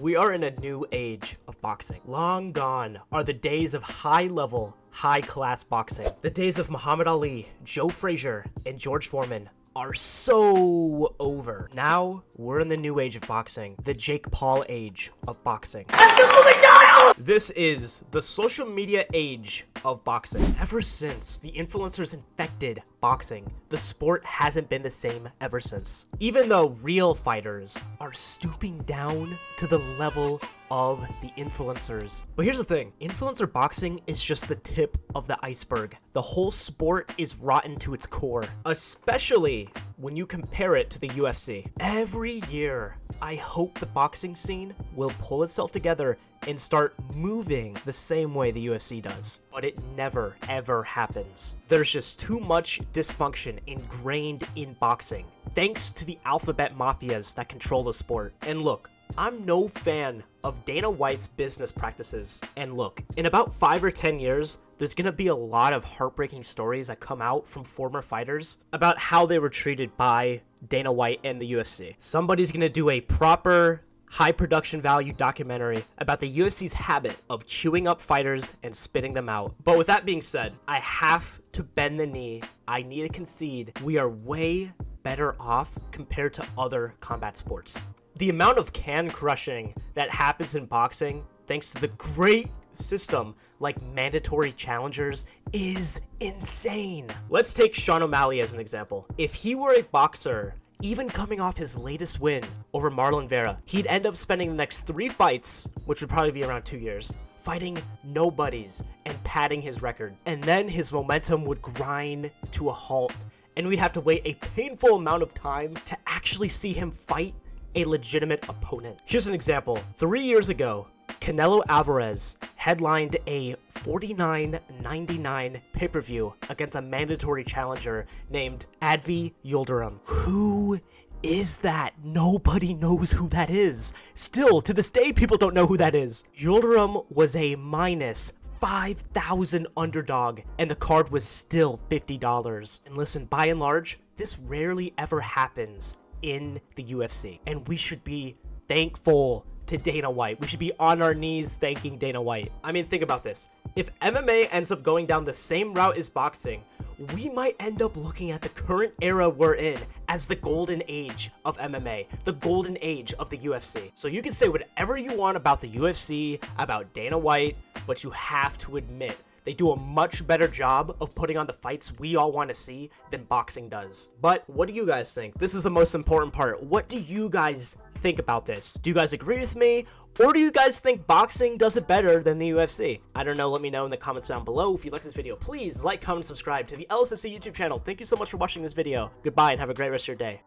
We are in a new age of boxing. Long gone are the days of high-level, high-class boxing. The days of Muhammad Ali, Joe Frazier, and George Foreman are so over. Now, we're in the new age of boxing. The Jake Paul age of boxing. This is the social media age of boxing. Ever since the influencers infected boxing, the sport hasn't been the same ever since. Even though real fighters are stooping down to the level of the influencers. But here's the thing, influencer boxing is just the tip of the iceberg. The whole sport is rotten to its core, especially when you compare it to the UFC. Every year, I hope the boxing scene will pull itself together and start moving the same way the UFC does. But it never, ever happens. There's just too much dysfunction ingrained in boxing, thanks to the alphabet mafias that control the sport. And look, I'm no fan of Dana White's business practices. And look, in about 5 or 10 years, there's gonna be a lot of heartbreaking stories that come out from former fighters about how they were treated by Dana White and the UFC. Somebody's gonna do a proper high production value documentary about the UFC's habit of chewing up fighters and spitting them out. But with that being said, I have to bend the knee. I need to concede we are way better off compared to other combat sports. The amount of can crushing that happens in boxing, thanks to the great system like mandatory challengers, is insane. Let's take Sean O'Malley as an example. If he were a boxer, even coming off his latest win over Marlon Vera, he'd end up spending the next 3 fights, which would probably be around 2 years, fighting nobodies and padding his record. And then his momentum would grind to a halt, and we'd have to wait a painful amount of time to actually see him fight a legitimate opponent. Here's an example. 3 years ago, Canelo Alvarez headlined a $49.99 pay-per-view against a mandatory challenger named Advi Yildirim. Who is that? Nobody knows who that is. Still, to this day, people don't know who that is. Yildirim was a minus 5,000 underdog, and the card was still $50. And listen, by and large, this rarely ever happens in the UFC, and we should be thankful to Dana White. We should be on our knees thanking Dana White. I mean, think about this. If MMA ends up going down the same route as boxing, we might end up looking at the current era we're in as the golden age of MMA, the golden age of the UFC. So you can say whatever you want about the UFC, about Dana White, but you have to admit they do a much better job of putting on the fights we all want to see than boxing does. But what do you guys think? This is the most important part. What do you guys think about this? Do you guys agree with me? Or do you guys think boxing does it better than the UFC? I don't know. Let me know in the comments down below. If you like this video, please like, comment, subscribe to the LSFC YouTube channel. Thank you so much for watching this video. Goodbye and have a great rest of your day.